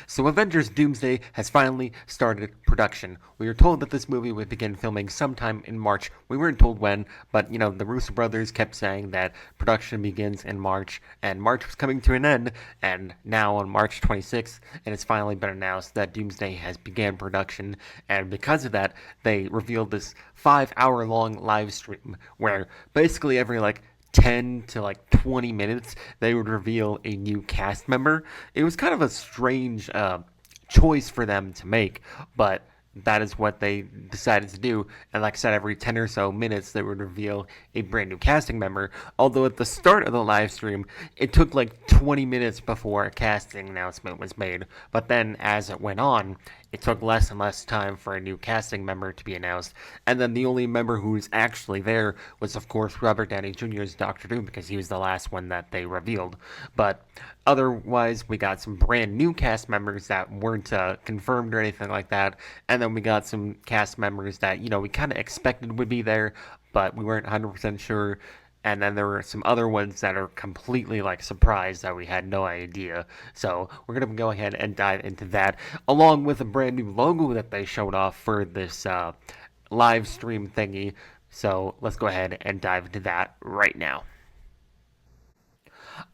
So Avengers Doomsday has finally started production. We were told that this movie would begin filming sometime in March. We weren't told when, but the Russo brothers kept saying that production begins in March, and March was coming to an end, and now on March 26th, it has finally been announced that Doomsday has began production, and because of that, they revealed this 5 hour long live stream where basically every 10 to 20 minutes, they would reveal a new cast member. It was kind of a strange choice for them to make, but that is what they decided to do. And like I said, every 10 or so minutes, they would reveal a brand new casting member. Although at the start of the live stream, it took 20 minutes before a casting announcement was made. But then as it went on, it took less and less time for a new casting member to be announced. And then the only member who was actually there was, of course, Robert Downey Jr.'s Doctor Doom, because he was the last one that they revealed. But otherwise, we got some brand new cast members that weren't confirmed or anything like that. And then we got some cast members that, we kind of expected would be there, but we weren't 100% sure. And then there were some other ones that are completely surprised that we had no idea. So we're going to go ahead and dive into that, along with a brand new logo that they showed off for this live stream thingy. So let's go ahead and dive into that right now.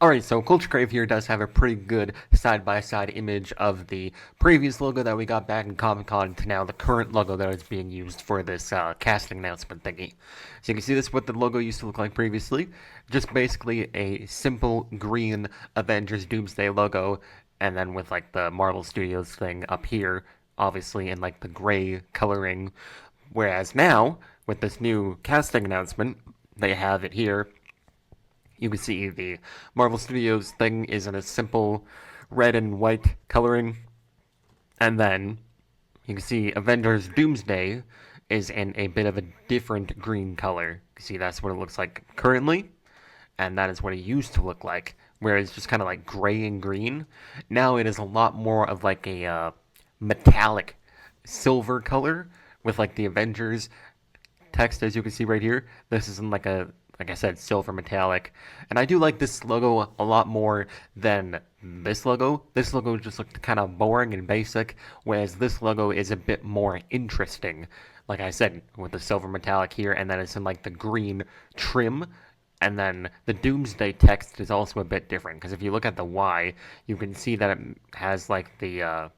Alright, so Culture Crave here does have a pretty good side-by-side image of the previous logo that we got back in Comic-Con to now the current logo that is being used for this casting announcement thingy. So you can see this is what the logo used to look like previously. Just basically a simple green Avengers Doomsday logo, and then with the Marvel Studios thing up here, obviously in the gray coloring. Whereas now, with this new casting announcement, they have it here. You can see the Marvel Studios thing is in a simple red and white coloring. And then you can see Avengers Doomsday is in a bit of a different green color. You can see that's what it looks like currently. And that is what it used to look like. Whereas just kind of gray and green. Now it is a lot more of a metallic silver color with the Avengers text, as you can see right here. This is in like I said, silver metallic. And I do like this logo a lot more than this logo. This logo just looked kind of boring and basic, whereas this logo is a bit more interesting. Like I said, with the silver metallic here, and then it's in the green trim. And then the Doomsday text is also a bit different, because if you look at the Y, you can see that it has the, I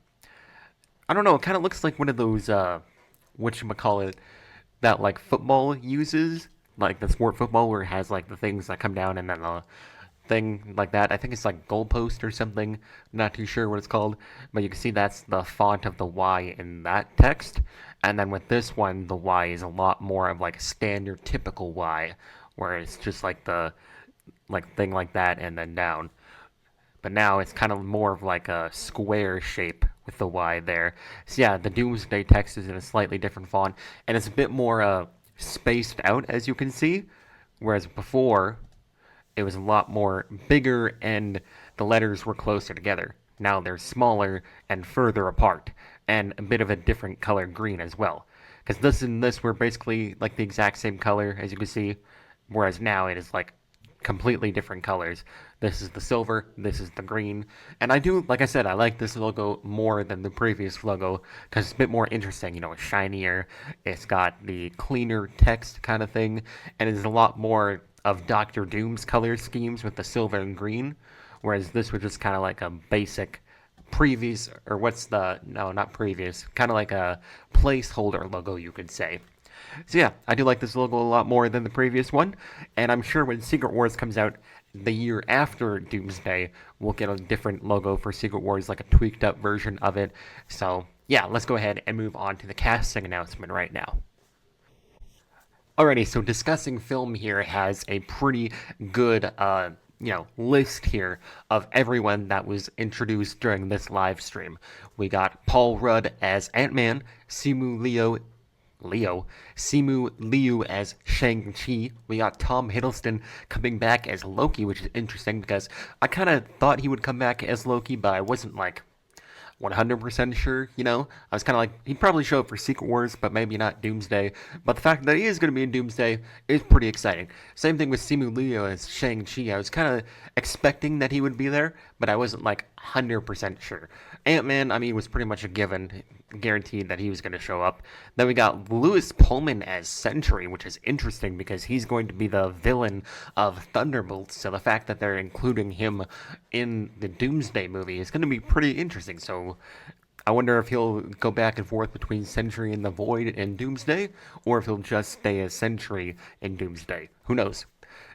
don't know, it kind of looks like one of those, whatchamacallit, that football uses. The sport football where it has the things that come down and then a thing like that. I think it's goalpost or something. Not too sure what it's called. But you can see that's the font of the Y in that text. And then with this one, the Y is a lot more of a standard typical Y. Where it's just the thing like that and then down. But now it's kind of more of a square shape with the Y there. So yeah, the Doomsday text is in a slightly different font. And it's a bit more spaced out, as you can see, whereas before it was a lot more bigger and the letters were closer together. Now they're smaller and further apart, and a bit of a different color green as well, because this and this were basically the exact same color, as you can see, whereas now it is completely different colors. This is the silver, this is the green, and I do, like I said, I like this logo more than the previous logo because it's a bit more interesting. It's shinier, it's got the cleaner text kind of thing, and it's a lot more of Doctor Doom's color schemes with the silver and green, whereas this was just kind of a basic previous, or no, not previous, kind of a placeholder logo, you could say. So yeah, I do like this logo a lot more than the previous one, and I'm sure when Secret Wars comes out the year after Doomsday, we'll get a different logo for Secret Wars, a tweaked up version of it. So yeah, let's go ahead and move on to the casting announcement right now. Alrighty, so Discussing Film here has a pretty good list here of everyone that was introduced during this live stream. We got Paul Rudd as Ant-Man, Simu Liu as Shang-Chi. We got Tom Hiddleston coming back as Loki, which is interesting because I kind of thought he would come back as Loki, but I wasn't 100% sure, I was kind of he'd probably show up for Secret Wars, but maybe not Doomsday. But the fact that he is going to be in Doomsday is pretty exciting. Same thing with Simu Liu as Shang-Chi. I was kind of expecting that he would be there, but I wasn't like 100% sure. Ant-Man, I mean, was pretty much a given, guaranteed that he was going to show up. Then we got Lewis Pullman as Sentry, which is interesting because he's going to be the villain of Thunderbolts. So the fact that they're including him in the Doomsday movie is going to be pretty interesting. So I wonder if he'll go back and forth between Sentry in the Void and Doomsday, or if he'll just stay as Sentry in Doomsday. Who knows?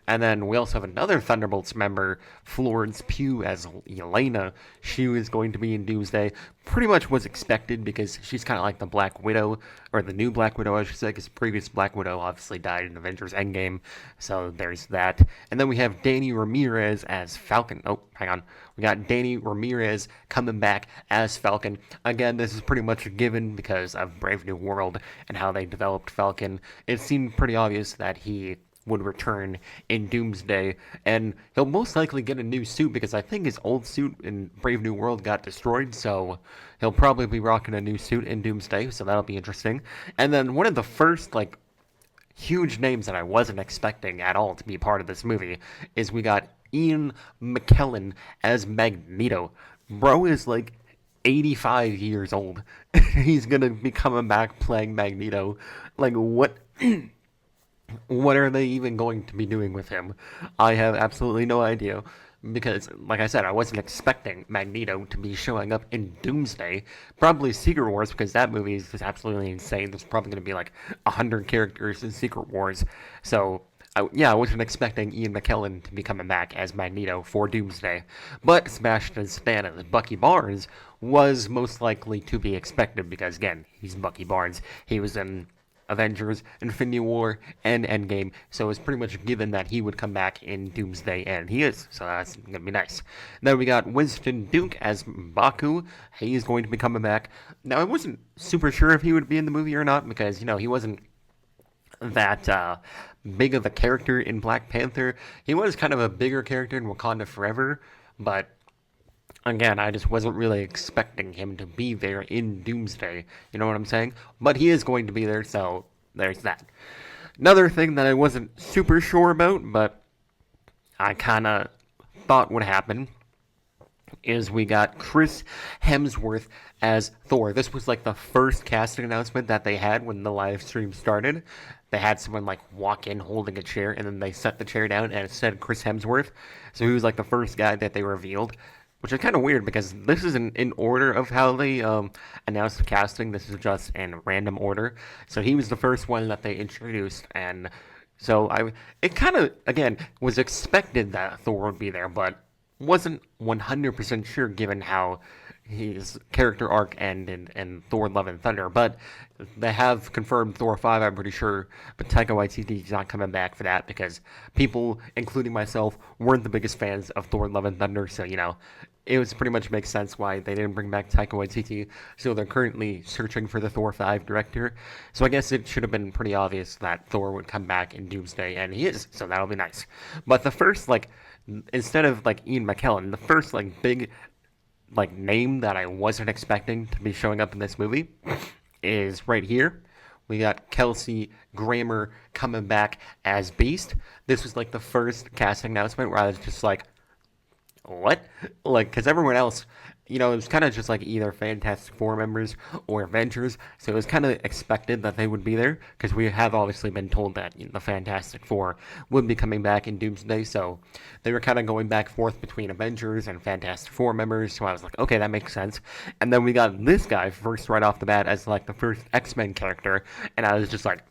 And then we also have another Thunderbolts member, Florence Pugh as Yelena. She was going to be in Doomsday. Pretty much was expected because she's kind of like the Black Widow, or the new Black Widow, I should say, because previous Black Widow obviously died in Avengers Endgame. So there's that. And then we have Danny Ramirez as Falcon. Oh, hang on. We got Danny Ramirez coming back as Falcon. Again, this is pretty much a given because of Brave New World and how they developed Falcon. It seemed pretty obvious that he would return in Doomsday, and he'll most likely get a new suit because I think his old suit in Brave New World got destroyed, so he'll probably be rocking a new suit in Doomsday, so that'll be interesting. And then one of the first, like, huge names that I wasn't expecting at all to be part of this movie is we got Ian McKellen as Magneto. Bro is like 85 years old. He's gonna be coming back playing Magneto. Like, what? What are they even going to be doing with him? I have absolutely no idea. Because, like I said, I wasn't expecting Magneto to be showing up in Doomsday. Probably Secret Wars, because that movie is just absolutely insane. There's probably going to be like 100 characters in Secret Wars. So, I wasn't expecting Ian McKellen to be coming back as Magneto for Doomsday. But Sebastian Stan as Bucky Barnes was most likely to be expected, because, again, he's Bucky Barnes. He was in Avengers, Infinity War, and Endgame, so it was pretty much given that he would come back in Doomsday, and he is, so that's gonna be nice. Then we got Winston Duke as Baku. He's going to be coming back. Now, I wasn't super sure if he would be in the movie or not, because, he wasn't that big of a character in Black Panther. He was kind of a bigger character in Wakanda Forever, but again, I just wasn't really expecting him to be there in Doomsday. You know what I'm saying? But he is going to be there, so there's that. Another thing that I wasn't super sure about, but I kind of thought would happen, is we got Chris Hemsworth as Thor. This was like the first casting announcement that they had when the live stream started. They had someone like walk in holding a chair, and then they set the chair down, and it said Chris Hemsworth. So he was like the first guy that they revealed. Which is kind of weird because this isn't in order of how they announced the casting. This is just in random order. So he was the first one that they introduced, and so it kind of, again, was expected that Thor would be there, but wasn't 100% sure given how his character arc ended in Thor: Love and Thunder. But they have confirmed Thor 5, I'm pretty sure, but Taika Waititi's not coming back for that because people, including myself, weren't the biggest fans of Thor: Love and Thunder, so, it was pretty much makes sense why they didn't bring back Taika Waititi, so they're currently searching for the Thor 5 director. So I guess it should have been pretty obvious that Thor would come back in Doomsday, and he is, so that'll be nice. But the first, instead of, Ian McKellen, the first, big, name that I wasn't expecting to be showing up in this movie is right here. We got Kelsey Grammer coming back as Beast. This was, the first casting announcement where I was just like, what? Because everyone else, it was kind of just either Fantastic Four members or Avengers, so it was kind of expected that they would be there, because we have obviously been told that the Fantastic Four would be coming back in Doomsday, so they were kind of going back and forth between Avengers and Fantastic Four members, so I was like, okay, that makes sense. And then we got this guy first right off the bat as the first X-Men character, and I was just like,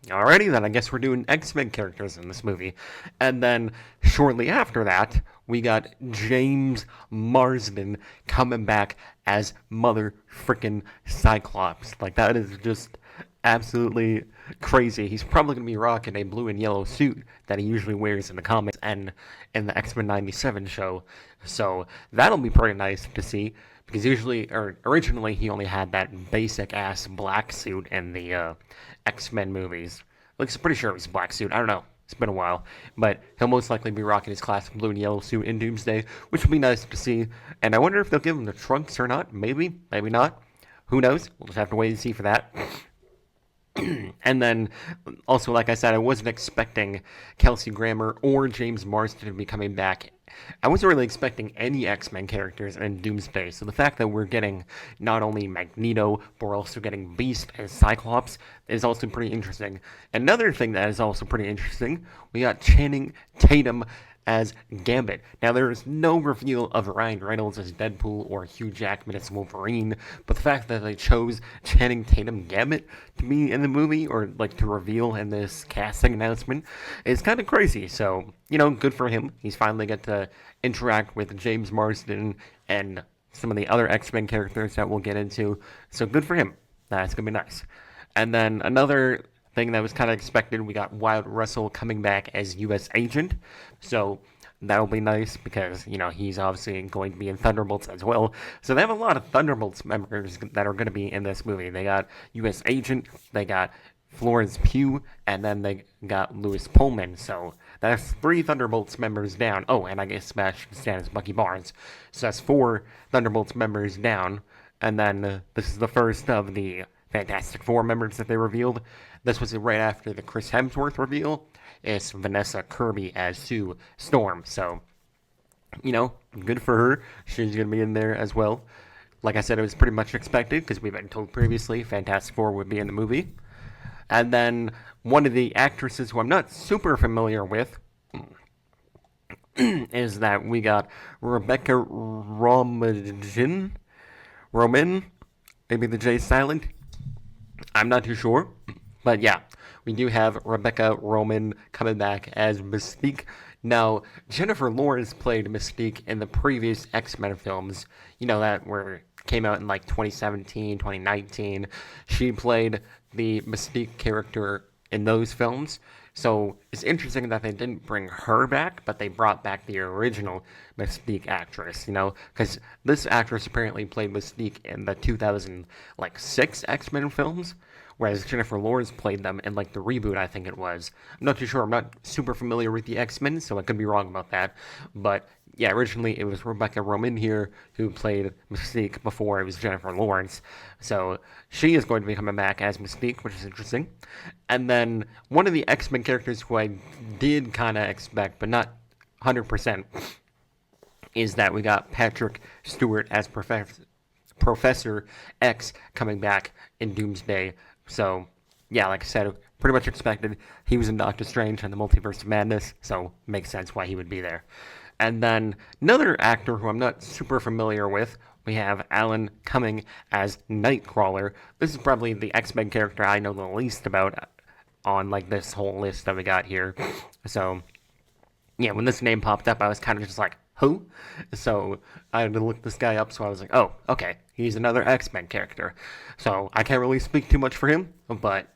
alrighty then, I guess we're doing X-Men characters in this movie. And then shortly after that, we got James Marsden coming back as Mother Frickin' Cyclops. That is just absolutely crazy. He's probably going to be rocking a blue and yellow suit that he usually wears in the comics and in the X-Men 97 show. So that'll be pretty nice to see. Because originally he only had that basic-ass black suit in the X-Men movies. I'm pretty sure it was a black suit. I don't know. It's been a while. But he'll most likely be rocking his classic blue and yellow suit in Doomsday, which will be nice to see. And I wonder if they'll give him the trunks or not. Maybe. Maybe not. Who knows? We'll just have to wait and see for that. And then, also, like I said, I wasn't expecting Kelsey Grammer or James Marsden to be coming back. I wasn't really expecting any X-Men characters in Doomsday, so the fact that we're getting not only Magneto, but we're also getting Beast and Cyclops is also pretty interesting. Another thing that is also pretty interesting, we got Channing Tatum as Gambit. Now, there is no reveal of Ryan Reynolds as Deadpool or Hugh Jackman as Wolverine, but the fact that they chose Channing Tatum Gambit to be in the movie, or like to reveal in this casting announcement, is kind of crazy. So, good for him. He's finally got to interact with James Marsden and some of the other X-Men characters that we'll get into. So, good for him. That's going to be nice. And then another thing that was kind of expected, we got Wyatt Russell coming back as U.S. Agent. So that'll be nice because, he's obviously going to be in Thunderbolts as well. So they have a lot of Thunderbolts members that are going to be in this movie. They got U.S. Agent, they got Florence Pugh, and then they got Louis Pullman. So that's 3 Thunderbolts members down. Oh, and I guess Sebastian Stan is Bucky Barnes. So that's 4 Thunderbolts members down. And then this is the first of the Fantastic Four members that they revealed. This was right after the Chris Hemsworth reveal. It's Vanessa Kirby as Sue Storm. So, good for her. She's going to be in there as well. Like I said, it was pretty much expected because we've been told previously Fantastic Four would be in the movie. And then one of the actresses who I'm not super familiar with is that we got Rebecca Roman. Maybe the J silent. I'm not too sure. But yeah, we do have Rebecca Roman coming back as Mystique. Now, Jennifer Lawrence played Mystique in the previous X-Men films. That came out in like 2017, 2019. She played the Mystique character in those films. So it's interesting that they didn't bring her back, but they brought back the original Mystique actress, because this actress apparently played Mystique in the 2006 X-Men films, whereas Jennifer Lawrence played them in like the reboot, I think it was. I'm not too sure. I'm not super familiar with the X-Men, so I could be wrong about that. But yeah, originally it was Rebecca Roman here who played Mystique before it was Jennifer Lawrence. So she is going to be coming back as Mystique, which is interesting. And then one of the X-Men characters who I did kind of expect, but not 100%, is that we got Patrick Stewart as Professor X coming back in Doomsday. So, yeah, like I said, pretty much expected. He was in Doctor Strange and the Multiverse of Madness, so makes sense why he would be there. And then another actor who I'm not super familiar with, we have Alan Cumming as Nightcrawler. This is probably the X-Men character I know the least about on like this whole list that we got here. So, yeah, when this name popped up, I was kind of just like, who? So I had to look this guy up, so I was like, oh, okay, he's another X-Men character. So I can't really speak too much for him, but,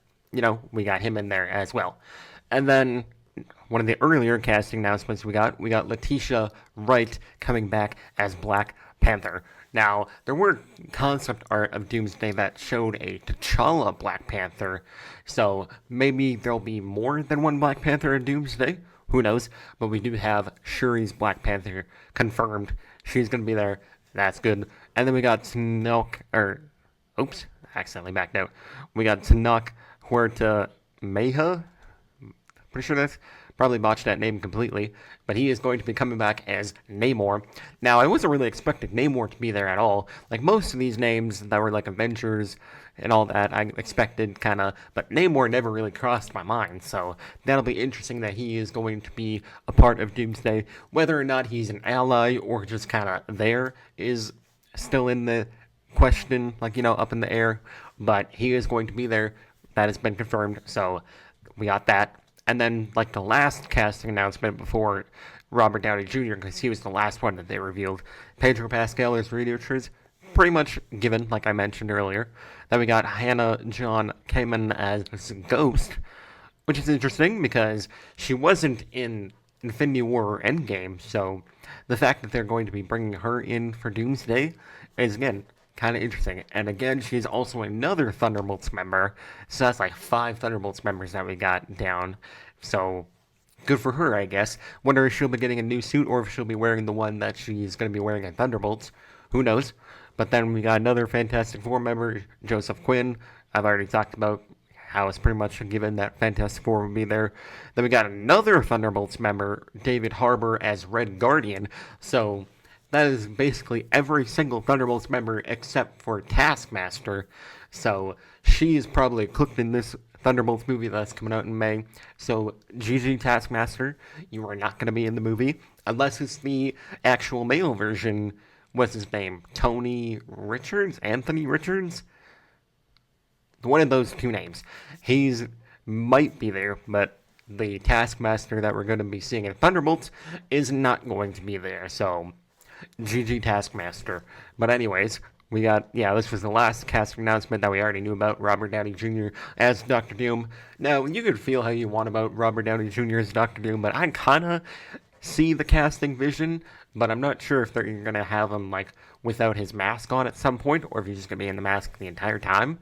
we got him in there as well. And then one of the earlier casting announcements we got Letitia Wright coming back as Black Panther. Now, there were concept art of Doomsday that showed a T'Challa Black Panther, so maybe there'll be more than one Black Panther in Doomsday. Who knows? But we do have Shuri's Black Panther confirmed. She's going to be there. That's good. And then we got accidentally backed out. We got Tenoch Huerta Meja. Pretty sure that's probably botched that name completely. But he is going to be coming back as Namor. Now, I wasn't really expecting Namor to be there at all. Like most of these names that were like Avengers and all that, I expected kind of, but Namor never really crossed my mind, so that'll be interesting that he is going to be a part of Doomsday. Whether or not he's an ally or just kind of there is still in the question, up in the air, but he is going to be there. That has been confirmed, so we got that. And then, the last casting announcement before Robert Downey Jr., because he was the last one that they revealed, Pedro Pascal as Reed Richards, pretty much given, like I mentioned earlier. Then we got Hannah John Kamen as Ghost, which is interesting because she wasn't in Infinity War or Endgame, so the fact that they're going to be bringing her in for Doomsday is, again, kind of interesting. And again, she's also another Thunderbolts member, so that's 5 Thunderbolts members that we got down, so good for her, I guess. Wonder if she'll be getting a new suit or if she'll be wearing the one that she's going to be wearing in Thunderbolts. Who knows? But then we got another Fantastic Four member, Joseph Quinn. I've already talked about I was pretty much given that Fantastic Four would be there. Then we got another Thunderbolts member, David Harbour, as Red Guardian. So that is basically every single Thunderbolts member except for Taskmaster. So she is probably cooked in this Thunderbolts movie that's coming out in May. So GG Taskmaster, you are not going to be in the movie unless it's the actual male version. What's his name? Tony Richards? Anthony Richards? One of those two names. He's might be there, but the Taskmaster that we're going to be seeing in Thunderbolts is not going to be there. So GG Taskmaster. But anyways, we got, this was the last casting announcement that we already knew about, Robert Downey Jr. as Doctor Doom. Now, you could feel how you want about Robert Downey Jr. as Doctor Doom, but I kind of see the casting vision, but I'm not sure if they're going to have him, like, without his mask on at some point, or if he's just going to be in the mask the entire time.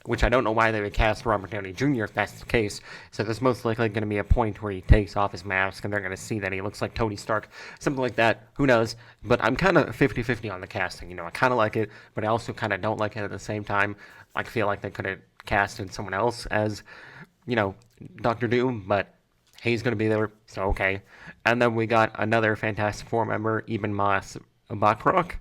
Which I don't know why they would cast Robert Downey Jr. if that's the case. So there's most likely going to be a point where he takes off his mask and they're going to see that he looks like Tony Stark. Something like that. Who knows? But I'm kind of 50-50 on the casting. I kind of like it, but I also kind of don't like it at the same time. I feel like they could have casted someone else as, Doctor Doom, but he's going to be there, so okay. And then we got another Fantastic Four member, Eben Moss Bachrach.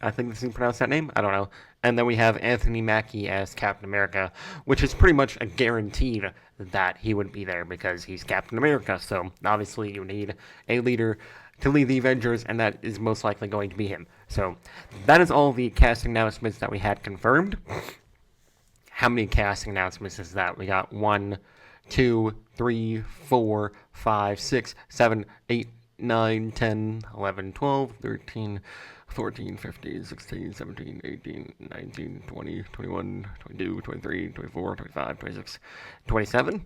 I think this is pronounced that name. I don't know. And then we have Anthony Mackie as Captain America, which is pretty much a guaranteed that he would be there because he's Captain America. So obviously you need a leader to lead the Avengers, and that is most likely going to be him. So that is all the casting announcements that we had confirmed. How many casting announcements is that? We got 1, 2, 3, 4, 5, 6, 7, 8, 9, 10, 11, 12, 13, 14, 15, 16, 17, 18, 19, 20, 21, 22, 23, 24, 25, 26, 27.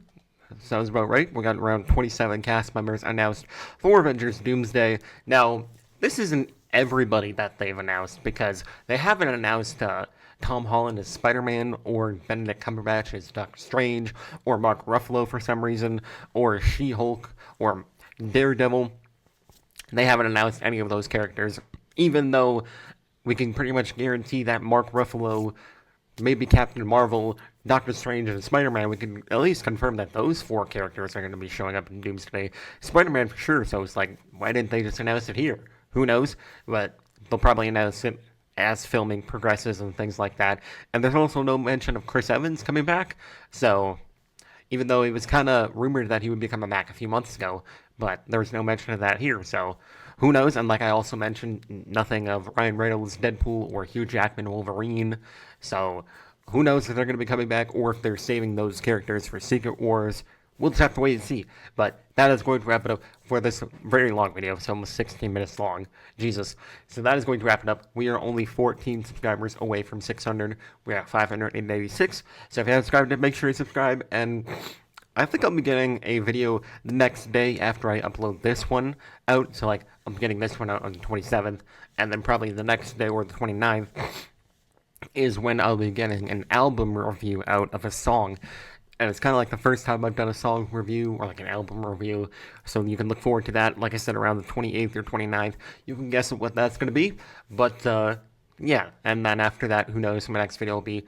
Sounds about right. We got around 27 cast members announced for Avengers Doomsday. Now, this isn't everybody that they've announced because they haven't announced Tom Holland as Spider-Man or Benedict Cumberbatch as Doctor Strange or Mark Ruffalo for some reason or She-Hulk or Daredevil. They haven't announced any of those characters, even though we can pretty much guarantee that Mark Ruffalo, maybe Captain Marvel, Doctor Strange, and Spider-Man, we can at least confirm that those 4 characters are going to be showing up in Doomsday. Spider-Man for sure, so it's like, why didn't they just announce it here? Who knows? But they'll probably announce it as filming progresses and things like that. And there's also no mention of Chris Evans coming back, so even though it was kind of rumored that he would be coming back a few months ago, but there's no mention of that here, so who knows? And like I also mentioned, nothing of Ryan Reynolds Deadpool or Hugh Jackman Wolverine, so who knows if they're going to be coming back or if they're saving those characters for Secret Wars. We'll just have to wait and see. But that is going to wrap it up for this very long video. It's almost 16 minutes long. Jesus. So that is going to wrap it up. We are only 14 subscribers away from 600. We're at 586. So if you haven't subscribed, make sure you subscribe. And I think I'll be getting a video the next day after I upload this one out. So like I'm getting this one out on the 27th. And then probably the next day or the 29th is when I'll be getting an album review out of a song. And it's kind of like the first time I've done a song review or like an album review. So you can look forward to that. Like I said, around the 28th or 29th. You can guess what that's going to be. But, yeah. And then after that, who knows what my next video will be.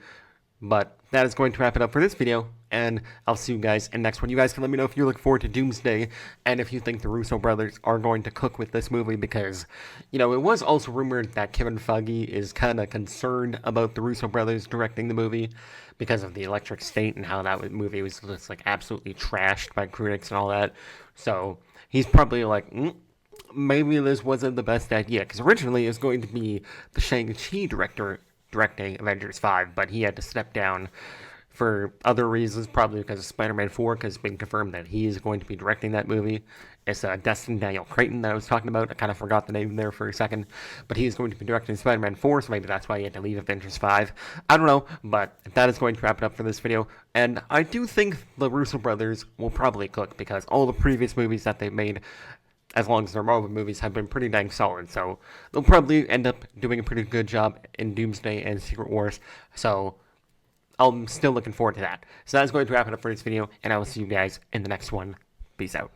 But that is going to wrap it up for this video. And I'll see you guys in the next one. You guys can let me know if you look forward to Doomsday. And if you think the Russo brothers are going to cook with this movie. Because, it was also rumored that Kevin Feige is kind of concerned about the Russo brothers directing the movie. Because of the Electric State and how that movie was just like absolutely trashed by critics and all that. So he's probably like, maybe this wasn't the best idea. Because originally it was going to be the Shang-Chi director directing Avengers 5, but he had to step down for other reasons, probably because of Spider-Man 4, because it's been confirmed that he is going to be directing that movie. It's Destin Daniel Cretton that I was talking about. I kind of forgot the name there for a second, but he's going to be directing Spider-Man 4, so maybe that's why he had to leave Avengers 5. I don't know, but that is going to wrap it up for this video, and I do think the Russo brothers will probably cook, because all the previous movies that they've made, as long as they're Marvel movies, have been pretty dang solid, so they'll probably end up doing a pretty good job in Doomsday and Secret Wars, so I'm still looking forward to that. So that's going to wrap it up for this video, and I will see you guys in the next one. Peace out.